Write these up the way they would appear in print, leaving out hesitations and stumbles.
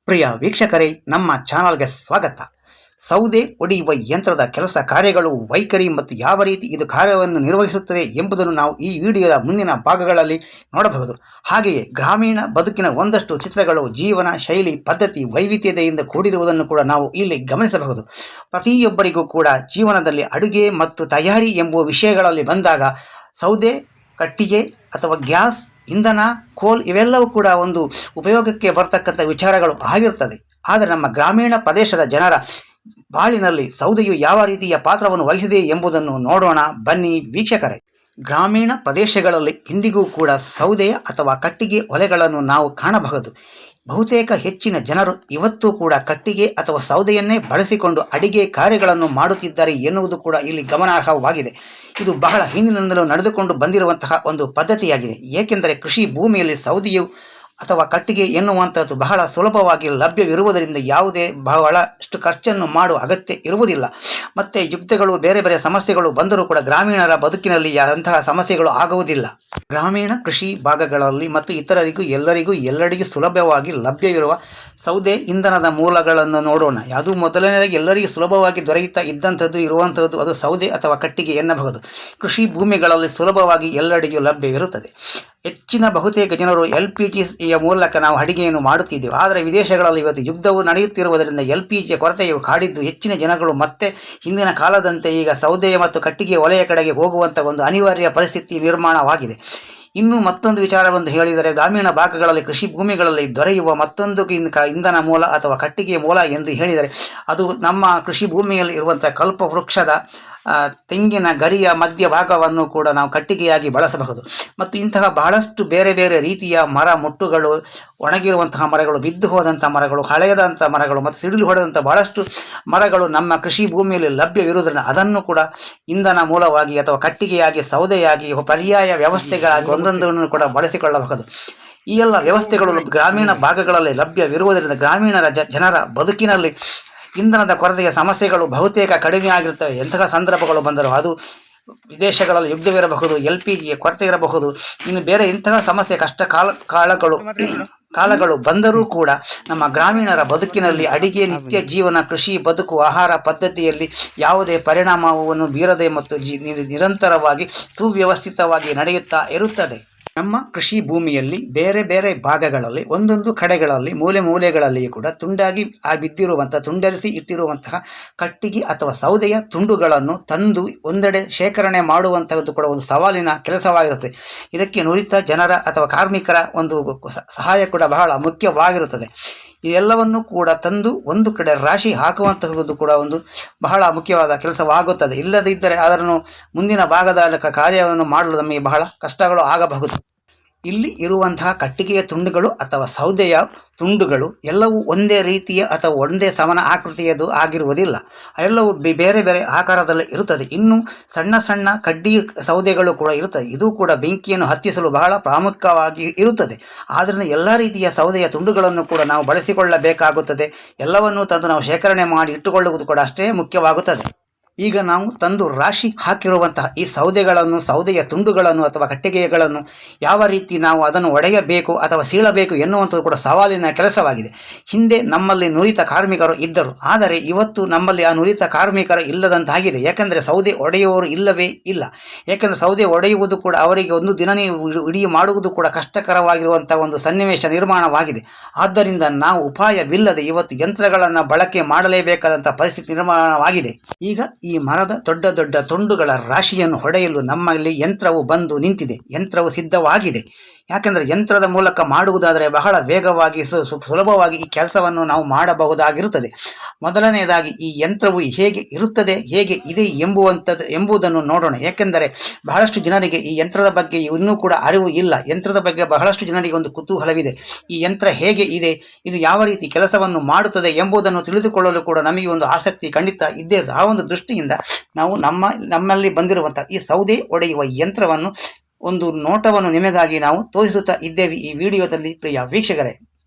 ಪ್ರಿಯ ವೀಕ್ಷಕರೇ, ನಮ್ಮ ಚಾನಲ್ಗೆ ಸ್ವಾಗತ. ಸೌದೆ ಒಡೆಯುವ ಯಂತ್ರದ ಕೆಲಸ ಕಾರ್ಯಗಳು, ವೈಖರಿ ಮತ್ತು ಯಾವ ರೀತಿ ಇದು ಕಾರ್ಯವನ್ನು ನಿರ್ವಹಿಸುತ್ತದೆ ಎಂಬುದನ್ನು ನಾವು ಈ ವಿಡಿಯೋದ ಮುಂದಿನ ಭಾಗಗಳಲ್ಲಿ ನೋಡಬಹುದು. ಹಾಗೆಯೇ ಗ್ರಾಮೀಣ ಬದುಕಿನ ಒಂದಷ್ಟು ಚಿತ್ರಗಳು, ಜೀವನ ಶೈಲಿ, ಪದ್ಧತಿ, ವೈವಿಧ್ಯತೆಯಿಂದ ಕೂಡಿರುವುದನ್ನು ಕೂಡ ನಾವು ಇಲ್ಲಿ ಗಮನಿಸಬಹುದು. ಪ್ರತಿಯೊಬ್ಬರಿಗೂ ಕೂಡ ಜೀವನದಲ್ಲಿ ಅಡುಗೆ ಮತ್ತು ತಯಾರಿ ಎಂಬುವ ವಿಷಯಗಳಲ್ಲಿ ಬಂದಾಗ ಸೌದೆ, ಕಟ್ಟಿಗೆ ಅಥವಾ ಗ್ಯಾಸ್, ಇಂಧನ, ಕೋಲ್ ಇವೆಲ್ಲವೂ ಕೂಡ ಒಂದು ಉಪಯೋಗಕ್ಕೆ ಬರ್ತಕ್ಕಂಥ ವಿಚಾರಗಳು ಆಗಿರ್ತದೆ. ಆದರೆ ನಮ್ಮ ಗ್ರಾಮೀಣ ಪ್ರದೇಶದ ಜನರ ಬಾಳಿನಲ್ಲಿ ಸೌದೆಯು ಯಾವ ರೀತಿಯ ಪಾತ್ರವನ್ನು ವಹಿಸಿದೆ ಎಂಬುದನ್ನು ನೋಡೋಣ ಬನ್ನಿ ವೀಕ್ಷಕರೇ. ಗ್ರಾಮೀಣ ಪ್ರದೇಶಗಳಲ್ಲಿ ಇಂದಿಗೂ ಕೂಡ ಸೌದೆಯ ಅಥವಾ ಕಟ್ಟಿಗೆ ಒಲೆಗಳನ್ನು ನಾವು ಕಾಣಬಹುದು. ಬಹುತೇಕ ಹೆಚ್ಚಿನ ಜನರು ಇವತ್ತೂ ಕೂಡ ಕಟ್ಟಿಗೆ ಅಥವಾ ಸೌದೆಯನ್ನೇ ಬಳಸಿಕೊಂಡು ಅಡಿಗೆ ಕಾರ್ಯಗಳನ್ನು ಮಾಡುತ್ತಿದ್ದಾರೆ ಎನ್ನುವುದು ಕೂಡ ಇಲ್ಲಿ ಗಮನಾರ್ಹವಾಗಿದೆ. ಇದು ಬಹಳ ಹಿಂದಿನಿಂದಲೂ ನಡೆದುಕೊಂಡು ಬಂದಿರುವಂತಹ ಒಂದು ಪದ್ಧತಿಯಾಗಿದೆ. ಏಕೆಂದರೆ ಕೃಷಿ ಭೂಮಿಯಲ್ಲಿ ಸೌದೆಯು ಅಥವಾ ಕಟ್ಟಿಗೆ ಎನ್ನುವಂಥದ್ದು ಬಹಳ ಸುಲಭವಾಗಿ ಲಭ್ಯವಿರುವುದರಿಂದ ಯಾವುದೇ ಬಹಳಷ್ಟು ಖರ್ಚನ್ನು ಮಾಡುವ ಅಗತ್ಯ ಇರುವುದಿಲ್ಲ. ಮತ್ತು ಯುದ್ಧಗಳು, ಬೇರೆ ಬೇರೆ ಸಮಸ್ಯೆಗಳು ಬಂದರೂ ಕೂಡ ಗ್ರಾಮೀಣರ ಬದುಕಿನಲ್ಲಿ ಅಂತಹ ಸಮಸ್ಯೆಗಳು ಆಗುವುದಿಲ್ಲ. ಗ್ರಾಮೀಣ ಕೃಷಿ ಭಾಗಗಳಲ್ಲಿ ಮತ್ತು ಇತರರಿಗೂ ಎಲ್ಲರಿಗೂ ಸುಲಭವಾಗಿ ಲಭ್ಯವಿರುವ ಸೌದೆ ಇಂಧನದ ಮೂಲಗಳನ್ನು ನೋಡೋಣ. ಅದು ಮೊದಲನೇದಾಗಿ ಎಲ್ಲರಿಗೂ ಸುಲಭವಾಗಿ ದೊರೆಯುತ್ತಾ ಇರುವಂಥದ್ದು ಅದು ಸೌದೆ ಅಥವಾ ಕಟ್ಟಿಗೆ ಎನ್ನಬಹುದು. ಕೃಷಿ ಭೂಮಿಗಳಲ್ಲಿ ಸುಲಭವಾಗಿ ಎಲ್ಲೆಡೆಗೂ ಲಭ್ಯವಿರುತ್ತದೆ. ಹೆಚ್ಚಿನ ಬಹುತೇಕ ಜನರು LPG ಮೂಲಕ ನಾವು ಅಡಿಗೆಯನ್ನು ಮಾಡುತ್ತಿದ್ದೇವೆ. ಆದರೆ ವಿದೇಶಗಳಲ್ಲಿ ಇವತ್ತು ಯುದ್ಧವು ನಡೆಯುತ್ತಿರುವುದರಿಂದ LPG ಕೊರತೆಯು ಕಾಡಿದ್ದು ಹೆಚ್ಚಿನ ಜನಗಳು ಮತ್ತೆ ಹಿಂದಿನ ಕಾಲದಂತೆ ಈಗ ಸೌದೆ ಮತ್ತು ಕಟ್ಟಿಗೆ ಒಲೆಯ ಕಡೆಗೆ ಹೋಗುವಂಥ ಒಂದು ಅನಿವಾರ್ಯ ಪರಿಸ್ಥಿತಿ ನಿರ್ಮಾಣವಾಗಿದೆ. ಇನ್ನು ಮತ್ತೊಂದು ವಿಚಾರವನ್ನು ಹೇಳಿದರೆ, ಗ್ರಾಮೀಣ ಭಾಗಗಳಲ್ಲಿ ಕೃಷಿ ಭೂಮಿಗಳಲ್ಲಿ ದೊರೆಯುವ ಮತ್ತೊಂದು ಇಂಧನ ಮೂಲ ಅಥವಾ ಕಟ್ಟಿಗೆ ಮೂಲ ಎಂದು ಹೇಳಿದರೆ ಅದು ನಮ್ಮ ಕೃಷಿ ಭೂಮಿಯಲ್ಲಿ ಇರುವಂಥ ಕಲ್ಪವೃಕ್ಷದ ತೆಂಗಿನ ಗರಿಯ ಮಧ್ಯ ಭಾಗವನ್ನು ಕೂಡ ನಾವು ಕಟ್ಟಿಗೆಯಾಗಿ ಬಳಸಬಹುದು. ಮತ್ತು ಇಂತಹ ಬಹಳಷ್ಟು ಬೇರೆ ಬೇರೆ ರೀತಿಯ ಮರ ಮುಟ್ಟುಗಳು, ಒಣಗಿರುವಂತಹ ಮರಗಳು, ಬಿದ್ದು ಹೋದಂಥ ಮರಗಳು, ಹಳೆಯದಂಥ ಮರಗಳು ಮತ್ತು ಸಿಡಿಲು ಹೊಡೆದಂಥ ಬಹಳಷ್ಟು ಮರಗಳು ನಮ್ಮ ಕೃಷಿ ಭೂಮಿಯಲ್ಲಿ ಲಭ್ಯವಿರುವುದರಿಂದ ಅದನ್ನು ಕೂಡ ಇಂಧನ ಮೂಲವಾಗಿ ಅಥವಾ ಕಟ್ಟಿಗೆಯಾಗಿ, ಸೌದೆಯಾಗಿ, ಪರ್ಯಾಯ ವ್ಯವಸ್ಥೆಗಳಾಗಿ ಒಂದೊಂದನ್ನು ಕೂಡ ಬಳಸಿಕೊಳ್ಳಬಹುದು. ಈ ಎಲ್ಲ ವ್ಯವಸ್ಥೆಗಳು ಗ್ರಾಮೀಣ ಭಾಗಗಳಲ್ಲಿ ಲಭ್ಯವಿರುವುದರಿಂದ ಗ್ರಾಮೀಣರ ಜನರ ಬದುಕಿನಲ್ಲಿ ಇಂಧನದ ಕೊರತೆಯ ಸಮಸ್ಯೆಗಳು ಬಹುತೇಕ ಕಡಿಮೆ ಆಗಿರುತ್ತವೆ. ಎಂತಹ ಸಂದರ್ಭಗಳು ಬಂದರೂ, ಅದು ವಿದೇಶಗಳಲ್ಲಿ ಯುದ್ಧವಿರಬಹುದು, LPG ಕೊರತೆ ಇರಬಹುದು, ಇನ್ನು ಬೇರೆ ಇಂತಹ ಸಮಸ್ಯೆ ಕಷ್ಟ ಕಾಲಗಳು ಬಂದರೂ ಕೂಡ ನಮ್ಮ ಗ್ರಾಮೀಣರ ಬದುಕಿನಲ್ಲಿ ಅಡಿಗೆ, ನಿತ್ಯ ಜೀವನ, ಕೃಷಿ ಬದುಕು, ಆಹಾರ ಪದ್ಧತಿಯಲ್ಲಿ ಯಾವುದೇ ಪರಿಣಾಮವನ್ನು ಬೀರದೆ ಮತ್ತು ನಿರಂತರವಾಗಿ ಸುವ್ಯವಸ್ಥಿತವಾಗಿ ನಡೆಯುತ್ತಾ ಇರುತ್ತದೆ. ನಮ್ಮ ಕೃಷಿ ಭೂಮಿಯಲ್ಲಿ ಬೇರೆ ಬೇರೆ ಭಾಗಗಳಲ್ಲಿ ಒಂದೊಂದು ಕಡೆಗಳಲ್ಲಿ ಮೂಲೆಗಳಲ್ಲಿಯೂ ಕೂಡ ತುಂಡಾಗಿ ತುಂಡರಿಸಿ ಇಟ್ಟಿರುವಂತಹ ಕಟ್ಟಿಗೆ ಅಥವಾ ಸೌದೆಯ ತುಂಡುಗಳನ್ನು ತಂದು ಒಂದೆಡೆ ಶೇಖರಣೆ ಮಾಡುವಂಥದ್ದು ಕೂಡ ಒಂದು ಸವಾಲಿನ ಕೆಲಸವಾಗಿರುತ್ತೆ. ಇದಕ್ಕೆ ನುರಿತ ಜನರ ಅಥವಾ ಕಾರ್ಮಿಕರ ಒಂದು ಸಹಾಯ ಕೂಡ ಬಹಳ ಮುಖ್ಯವಾಗಿರುತ್ತದೆ. ಇದೆಲ್ಲವನ್ನು ಕೂಡ ತಂದು ಒಂದು ಕಡೆ ರಾಶಿ ಹಾಕುವಂತಹದ್ದು ಕೂಡ ಒಂದು ಬಹಳ ಮುಖ್ಯವಾದ ಕೆಲಸವಾಗುತ್ತದೆ. ಇಲ್ಲದಿದ್ದರೆ ಅದನ್ನು ಮುಂದಿನ ಭಾಗದ ಕಾರ್ಯವನ್ನು ಮಾಡಲು ನಮಗೆ ಬಹಳ ಕಷ್ಟಗಳು ಆಗಬಹುದು. ಇಲ್ಲಿ ಇರುವಂತಹ ಕಟ್ಟಿಗೆಯ ತುಂಡುಗಳು ಅಥವಾ ಸೌದೆಯ ತುಂಡುಗಳು ಎಲ್ಲವೂ ಒಂದೇ ರೀತಿಯ ಅಥವಾ ಒಂದೇ ಸಮಾನ ಆಕೃತಿಯದು ಆಗಿರುವುದಿಲ್ಲ. ಎಲ್ಲವೂ ಬೇರೆ ಬೇರೆ ಆಕಾರದಲ್ಲಿ ಇರುತ್ತದೆ. ಇನ್ನು ಸಣ್ಣ ಸಣ್ಣ ಕಡ್ಡಿ ಸೌದೆಗಳು ಕೂಡ ಇರುತ್ತದೆ. ಇದು ಕೂಡ ಬೆಂಕಿಯನ್ನು ಹತ್ತಿಸಲು ಬಹಳ ಪ್ರಾಮುಖ್ಯವಾಗಿ ಇರುತ್ತದೆ. ಆದ್ದರಿಂದ ಎಲ್ಲ ರೀತಿಯ ಸೌದೆಯ ತುಂಡುಗಳನ್ನು ಕೂಡ ನಾವು ಬಳಸಿಕೊಳ್ಳಬೇಕಾಗುತ್ತದೆ. ಎಲ್ಲವನ್ನೂ ತಂದು ನಾವು ಶೇಖರಣೆ ಮಾಡಿ ಇಟ್ಟುಕೊಳ್ಳುವುದು ಕೂಡ ಅಷ್ಟೇ ಮುಖ್ಯವಾಗುತ್ತದೆ. ಈಗ ನಾವು ತಂದು ರಾಶಿ ಹಾಕಿರುವಂತಹ ಈ ಸೌದೆಯ ತುಂಡುಗಳನ್ನು ಅಥವಾ ಕಟ್ಟಿಗೆಗಳನ್ನು ಯಾವ ರೀತಿ ನಾವು ಅದನ್ನು ಒಡೆಯಬೇಕು ಅಥವಾ ಸೀಳಬೇಕು ಎನ್ನುವಂಥದ್ದು ಕೂಡ ಸವಾಲಿನ ಕೆಲಸವಾಗಿದೆ. ಹಿಂದೆ ನಮ್ಮಲ್ಲಿ ನುರಿತ ಕಾರ್ಮಿಕರು ಇದ್ದರು, ಆದರೆ ಇವತ್ತು ನಮ್ಮಲ್ಲಿ ಆ ನುರಿತ ಕಾರ್ಮಿಕರು ಇಲ್ಲದಂತಾಗಿದೆ. ಯಾಕೆಂದರೆ ಸೌದೆ ಒಡೆಯುವವರು ಇಲ್ಲವೇ ಇಲ್ಲ. ಯಾಕೆಂದರೆ ಸೌದೆ ಒಡೆಯುವುದು ಕೂಡ ಅವರಿಗೆ ಒಂದು ದಿನನೇ ಇಡೀ ಮಾಡುವುದು ಕೂಡ ಕಷ್ಟಕರವಾಗಿರುವಂಥ ಒಂದು ಸನ್ನಿವೇಶ ನಿರ್ಮಾಣವಾಗಿದೆ. ಆದ್ದರಿಂದ ನಾವು ಉಪಾಯವಿಲ್ಲದೆ ಇವತ್ತು ಯಂತ್ರಗಳನ್ನು ಬಳಕೆ ಮಾಡಲೇಬೇಕಾದಂಥ ಪರಿಸ್ಥಿತಿ ನಿರ್ಮಾಣವಾಗಿದೆ. ಈಗ ಈ ಮರದ ದೊಡ್ಡ ತುಂಡುಗಳ ರಾಶಿಯನ್ನು ಹೊಡೆಯಲು ನಮ್ಮಲ್ಲಿ ಯಂತ್ರವು ಬಂದು ನಿಂತಿದೆ. ಯಂತ್ರವು ಸಿದ್ಧವಾಗಿದೆ. ಯಾಕೆಂದರೆ ಯಂತ್ರದ ಮೂಲಕ ಮಾಡುವುದಾದರೆ ಬಹಳ ವೇಗವಾಗಿ ಸುಲಭವಾಗಿ ಈ ಕೆಲಸವನ್ನು ನಾವು ಮಾಡಬಹುದಾಗಿರುತ್ತದೆ. ಮೊದಲನೆಯದಾಗಿ ಈ ಯಂತ್ರವು ಹೇಗೆ ಇರುತ್ತದೆ, ಹೇಗೆ ಇದೆ ಎಂಬುದನ್ನು ನೋಡೋಣ. ಏಕೆಂದರೆ ಬಹಳಷ್ಟು ಜನರಿಗೆ ಈ ಯಂತ್ರದ ಬಗ್ಗೆ ಇನ್ನೂ ಕೂಡ ಅರಿವು ಇಲ್ಲ. ಯಂತ್ರದ ಬಗ್ಗೆ ಬಹಳಷ್ಟು ಜನರಿಗೆ ಒಂದು ಕುತೂಹಲವಿದೆ. ಈ ಯಂತ್ರ ಹೇಗೆ ಇದೆ, ಇದು ಯಾವ ರೀತಿ ಕೆಲಸವನ್ನು ಮಾಡುತ್ತದೆ ಎಂಬುದನ್ನು ತಿಳಿದುಕೊಳ್ಳಲು ಕೂಡ ನಮಗೆ ಒಂದು ಆಸಕ್ತಿ ಖಂಡಿತ ಇದ್ದೇ. ಆ ಒಂದು ದೃಷ್ಟಿಯಿಂದ ನಾವು ನಮ್ಮಲ್ಲಿ ಬಂದಿರುವಂಥ ಈ ಸೌದೆ ಒಡೆಯುವ ಯಂತ್ರವನ್ನು ಒಂದು ನೋಟವನ್ನು ನಿಮಗಾಗಿ ನಾವು ತೋರಿಸುತ್ತಾ ಇದ್ದೇವೆ ಈ ವಿಡಿಯೋದಲ್ಲಿ. ಪ್ರಿಯ ವೀಕ್ಷಕರೇ,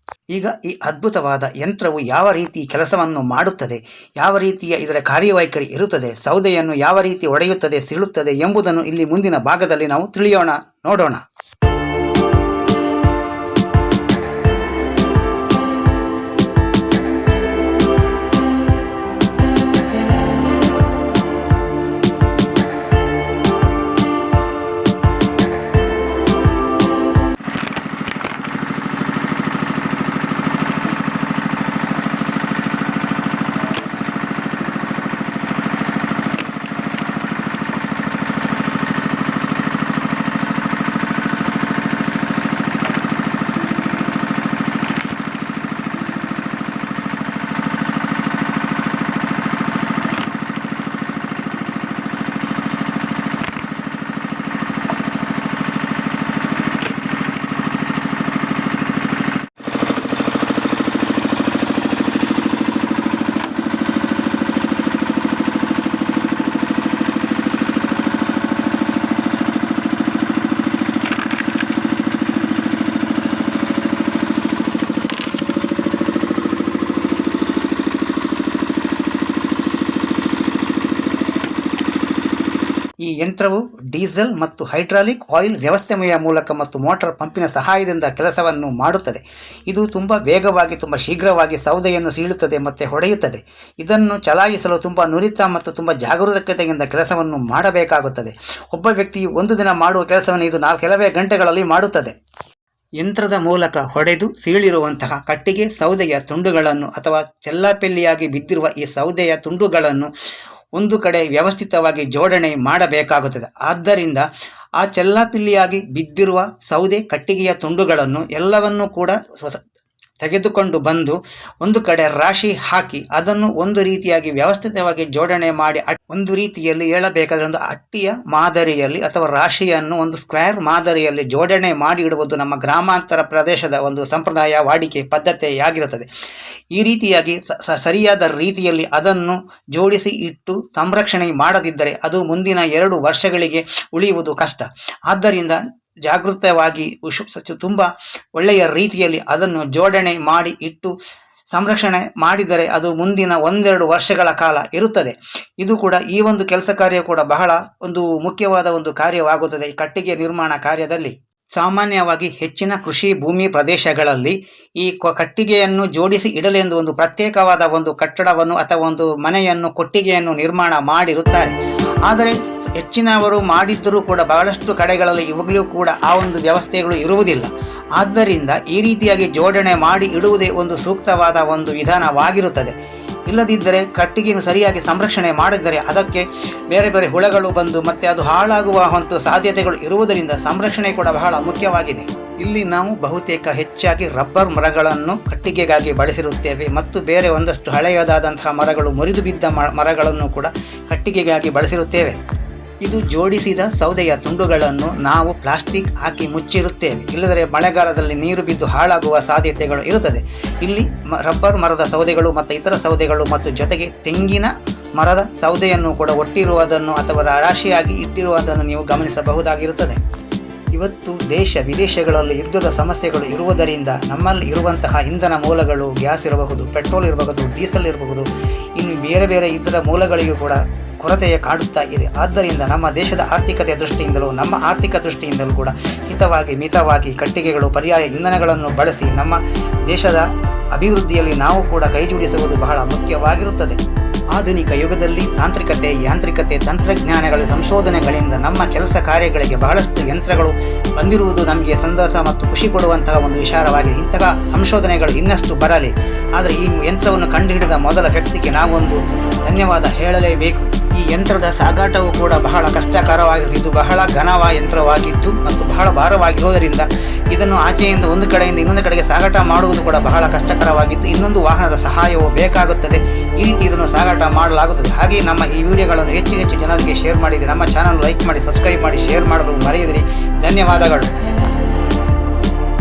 ಈಗ ಈ ಅದ್ಭುತವಾದ ಯಂತ್ರವು ಯಾವ ರೀತಿ ಕೆಲಸವನ್ನು ಮಾಡುತ್ತದೆ, ಯಾವ ರೀತಿಯ ಇದರ ಕಾರ್ಯವೈಖರಿ ಇರುತ್ತದೆ, ಸೌದೆಯನ್ನು ಯಾವ ರೀತಿ ಒಡೆಯುತ್ತದೆ, ಸೀಳುತ್ತದೆ ಎಂಬುದನ್ನು ಇಲ್ಲಿ ಮುಂದಿನ ಭಾಗದಲ್ಲಿ ನಾವು ನೋಡೋಣ. ಈ ಯಂತ್ರವು ಡೀಸೆಲ್ ಮತ್ತು ಹೈಡ್ರಾಲಿಕ್ ಆಯಿಲ್ ವ್ಯವಸ್ಥೆಯ ಮೂಲಕ ಮತ್ತು ಮೋಟಾರ್ ಪಂಪಿನ ಸಹಾಯದಿಂದ ಕೆಲಸವನ್ನು ಮಾಡುತ್ತದೆ. ಇದು ತುಂಬ ವೇಗವಾಗಿ ತುಂಬ ಶೀಘ್ರವಾಗಿ ಸೌದೆಯನ್ನು ಸೀಳುತ್ತದೆ ಮತ್ತು ಹೊಡೆಯುತ್ತದೆ. ಇದನ್ನು ಚಲಾಯಿಸಲು ತುಂಬ ನುರಿತ ಮತ್ತು ತುಂಬ ಜಾಗರೂಕತೆಯಿಂದ ಕೆಲಸವನ್ನು ಮಾಡಬೇಕಾಗುತ್ತದೆ. ಒಬ್ಬ ವ್ಯಕ್ತಿಯು ಒಂದು ದಿನ ಮಾಡುವ ಕೆಲಸವನ್ನು ಇದು ಕೆಲವೇ ಗಂಟೆಗಳಲ್ಲಿ ಮಾಡುತ್ತದೆ. ಯಂತ್ರದ ಮೂಲಕ ಹೊಡೆದು ಸೀಳಿರುವಂತಹ ಕಟ್ಟಿಗೆ ಸೌದೆಯ ತುಂಡುಗಳನ್ನು ಅಥವಾ ಚೆಲ್ಲಾಪಿಲ್ಲಿಯಾಗಿ ಬಿದ್ದಿರುವ ಈ ಸೌದೆಯ ತುಂಡುಗಳನ್ನು ಒಂದು ಕಡೆ ವ್ಯವಸ್ಥಿತವಾಗಿ ಜೋಡಣೆ ಮಾಡಬೇಕಾಗುತ್ತದೆ. ಆದ್ದರಿಂದ ಆ ಚೆಲ್ಲಾಪಿಲ್ಲಿಯಾಗಿ ಬಿದ್ದಿರುವ ಸೌದೆ ಕಟ್ಟಿಗೆಯ ತುಂಡುಗಳನ್ನು ಎಲ್ಲವನ್ನೂ ಕೂಡ ತೆಗೆದುಕೊಂಡು ಬಂದು ಒಂದು ಕಡೆ ರಾಶಿ ಹಾಕಿ ಅದನ್ನು ಒಂದು ರೀತಿಯಾಗಿ ವ್ಯವಸ್ಥಿತವಾಗಿ ಜೋಡಣೆ ಮಾಡಿ ಒಂದು ರೀತಿಯಲ್ಲಿ ಹೇಳಬೇಕಾದ್ರೆ ಒಂದು ಅಟ್ಟಿಯ ಮಾದರಿಯಲ್ಲಿ ಅಥವಾ ರಾಶಿಯನ್ನು ಒಂದು ಸ್ಕ್ವೇರ್ ಮಾದರಿಯಲ್ಲಿ ಜೋಡಣೆ ಮಾಡಿ ಇಡುವುದು ನಮ್ಮ ಗ್ರಾಮಾಂತರ ಪ್ರದೇಶದ ಒಂದು ಸಂಪ್ರದಾಯ ವಾಡಿಕೆ ಪದ್ಧತಿಯಾಗಿರುತ್ತದೆ. ಈ ರೀತಿಯಾಗಿ ಸರಿಯಾದ ರೀತಿಯಲ್ಲಿ ಅದನ್ನು ಜೋಡಿಸಿ ಇಟ್ಟು ಸಂರಕ್ಷಣೆ ಮಾಡದಿದ್ದರೆ ಅದು ಮುಂದಿನ 2 ವರ್ಷಗಳಿಗೆ ಉಳಿಯುವುದು ಕಷ್ಟ. ಆದ್ದರಿಂದ ಜಾಗೃತವಾಗಿ ತುಂಬ ಒಳ್ಳೆಯ ರೀತಿಯಲ್ಲಿ ಅದನ್ನು ಜೋಡಣೆ ಮಾಡಿ ಇಟ್ಟು ಸಂರಕ್ಷಣೆ ಮಾಡಿದರೆ ಅದು ಮುಂದಿನ 1-2 ವರ್ಷಗಳ ಕಾಲ ಇರುತ್ತದೆ. ಇದು ಕೂಡ ಈ ಒಂದು ಕೆಲಸ ಕಾರ್ಯ ಕೂಡ ಬಹಳ ಒಂದು ಮುಖ್ಯವಾದ ಒಂದು ಕಾರ್ಯವಾಗುತ್ತದೆ ಈ ಕಟ್ಟಿಗೆ ನಿರ್ಮಾಣ ಕಾರ್ಯದಲ್ಲಿ. ಸಾಮಾನ್ಯವಾಗಿ ಹೆಚ್ಚಿನ ಕೃಷಿ ಭೂಮಿ ಪ್ರದೇಶಗಳಲ್ಲಿ ಈ ಕಟ್ಟಿಗೆಯನ್ನು ಜೋಡಿಸಿ ಇಡಲೆಂದು ಒಂದು ಪ್ರತ್ಯೇಕವಾದ ಒಂದು ಕಟ್ಟಡವನ್ನು ಅಥವಾ ಒಂದು ಮನೆಯನ್ನು ಕೊಟ್ಟಿಗೆಯನ್ನು ನಿರ್ಮಾಣ ಮಾಡಿರುತ್ತಾರೆ. ಆದರೆ ಹೆಚ್ಚಿನವರು ಮಾಡಿದ್ದರೂ ಕೂಡ ಬಹಳಷ್ಟು ಕಡೆಗಳಲ್ಲಿ ಇವಾಗಲೂ ಕೂಡ ಆ ಒಂದು ವ್ಯವಸ್ಥೆಗಳು ಇರುವುದಿಲ್ಲ. ಆದ್ದರಿಂದ ಈ ರೀತಿಯಾಗಿ ಜೋಡಣೆ ಮಾಡಿ ಇಡುವುದೇ ಒಂದು ಸೂಕ್ತವಾದ ಒಂದು ವಿಧಾನವಾಗಿರುತ್ತದೆ. ಇಲ್ಲದಿದ್ದರೆ ಕಟ್ಟಿಗೆಯನ್ನು ಸರಿಯಾಗಿ ಸಂರಕ್ಷಣೆ ಮಾಡಿದರೆ ಅದಕ್ಕೆ ಬೇರೆ ಬೇರೆ ಹುಳಗಳು ಬಂದು ಮತ್ತೆ ಅದು ಹಾಳಾಗುವ ಒಂದು ಸಾಧ್ಯತೆಗಳು ಇರುವುದರಿಂದ ಸಂರಕ್ಷಣೆ ಕೂಡ ಬಹಳ ಮುಖ್ಯವಾಗಿದೆ. ಇಲ್ಲಿ ನಾವು ಬಹುತೇಕ ಹೆಚ್ಚಾಗಿ ರಬ್ಬರ್ ಮರಗಳನ್ನು ಕಟ್ಟಿಗೆಗಾಗಿ ಬಳಸಿರುತ್ತೇವೆ ಮತ್ತು ಬೇರೆ ಒಂದಷ್ಟು ಹಳೆಯದಾದಂತಹ ಮರಗಳು ಮುರಿದು ಬಿದ್ದ ಮರಗಳನ್ನು ಕೂಡ ಕಟ್ಟಿಗೆಗಾಗಿ ಬಳಸಿರುತ್ತೇವೆ. ಇದು ಜೋಡಿಸಿದ ಸೌದೆಯ ತುಂಡುಗಳನ್ನು ನಾವು ಪ್ಲಾಸ್ಟಿಕ್ ಹಾಕಿ ಮುಚ್ಚಿರುತ್ತೇವೆ. ಇಲ್ಲದರೆ ಮಳೆಗಾಲದಲ್ಲಿ ನೀರು ಬಿದ್ದು ಹಾಳಾಗುವ ಸಾಧ್ಯತೆಗಳು ಇರುತ್ತದೆ. ಇಲ್ಲಿ ರಬ್ಬರ್ ಮರದ ಸೌದೆಗಳು ಮತ್ತು ಇತರ ಸೌದೆಗಳು ಮತ್ತು ಜೊತೆಗೆ ತೆಂಗಿನ ಮರದ ಸೌದೆಯನ್ನು ಕೂಡ ಒಟ್ಟಿರುವುದನ್ನು ಅಥವಾ ರಾಶಿಯಾಗಿ ಇಟ್ಟಿರುವುದನ್ನು ನೀವು ಗಮನಿಸಬಹುದಾಗಿರುತ್ತದೆ. ಇವತ್ತು ದೇಶ ವಿದೇಶಗಳಲ್ಲಿ ಯುದ್ಧದ ಸಮಸ್ಯೆಗಳು ಇರುವುದರಿಂದ ನಮ್ಮಲ್ಲಿ ಇರುವಂತಹ ಇಂಧನ ಮೂಲಗಳು ಗ್ಯಾಸ್ ಇರಬಹುದು, ಪೆಟ್ರೋಲ್ ಇರಬಹುದು, ಡೀಸೆಲ್ ಇರಬಹುದು, ಇನ್ನು ಬೇರೆ ಬೇರೆ ಇದರ ಮೂಲಗಳಿಗೂ ಕೂಡ ಕೊರತೆಯ ಕಾಡುತ್ತಾ ಇದೆ. ಆದ್ದರಿಂದ ನಮ್ಮ ದೇಶದ ಆರ್ಥಿಕತೆಯ ದೃಷ್ಟಿಯಿಂದಲೂ ನಮ್ಮ ಆರ್ಥಿಕ ದೃಷ್ಟಿಯಿಂದಲೂ ಕೂಡ ಮಿತವಾಗಿ ಕಟ್ಟಿಗೆಗಳು ಪರ್ಯಾಯ ಇಂಧನಗಳನ್ನು ಬಳಸಿ ನಮ್ಮ ದೇಶದ ಅಭಿವೃದ್ಧಿಯಲ್ಲಿ ನಾವು ಕೂಡ ಕೈಜೋಡಿಸುವುದು ಬಹಳ ಮುಖ್ಯವಾಗಿರುತ್ತದೆ. ಆಧುನಿಕ ಯುಗದಲ್ಲಿ ತಾಂತ್ರಿಕತೆ, ಯಾಂತ್ರಿಕತೆ, ತಂತ್ರಜ್ಞಾನಗಳ ಸಂಶೋಧನೆಗಳಿಂದ ನಮ್ಮ ಕೆಲಸ ಕಾರ್ಯಗಳಿಗೆ ಬಹಳಷ್ಟು ಯಂತ್ರಗಳು ಬಂದಿರುವುದು ನಮಗೆ ಸಂತಸ ಮತ್ತು ಖುಷಿ ಕೊಡುವಂತಹ ಒಂದು ವಿಚಾರವಾಗಿದೆ. ಇಂತಹ ಸಂಶೋಧನೆಗಳು ಇನ್ನಷ್ಟು ಬರಲಿ. ಆದರೆ ಈ ಯಂತ್ರವನ್ನು ಕಂಡುಹಿಡಿದ ಮೊದಲ ವ್ಯಕ್ತಿಗೆ ನಾವೊಂದು ಧನ್ಯವಾದ ಹೇಳಲೇಬೇಕು. ಈ ಯಂತ್ರದ ಸಾಗಾಟವು ಕೂಡ ಬಹಳ ಕಷ್ಟಕರವಾಗಿದ್ದು ಇದು ಬಹಳ ಘನವ ಯಂತ್ರವಾಗಿದ್ದು ಮತ್ತು ಬಹಳ ಭಾರವಾಗಿರುವುದರಿಂದ ಇದನ್ನು ಆಚೆಯಿಂದ ಒಂದು ಕಡೆಯಿಂದ ಇನ್ನೊಂದು ಕಡೆಗೆ ಸಾಗಾಟ ಮಾಡುವುದು ಕೂಡ ಬಹಳ ಕಷ್ಟಕರವಾಗಿದ್ದು ಇನ್ನೊಂದು ವಾಹನದ ಸಹಾಯವೂ ಬೇಕಾಗುತ್ತದೆ. ಈ ರೀತಿ ಇದನ್ನು ಸಾಗಾಟ ಮಾಡಲಾಗುತ್ತದೆ. ಹಾಗೆ ನಮ್ಮ ಈ ವಿಡಿಯೋಗಳನ್ನು ಹೆಚ್ಚು ಜನರಿಗೆ ಶೇರ್ ಮಾಡಿರಿ. ನಮ್ಮ ಚಾನಲ್ ಲೈಕ್ ಮಾಡಿ, ಸಬ್ಸ್ಕ್ರೈಬ್ ಮಾಡಿ, ಶೇರ್ ಮಾಡಲು ಮರೆಯದಿರಿ. ಧನ್ಯವಾದಗಳು.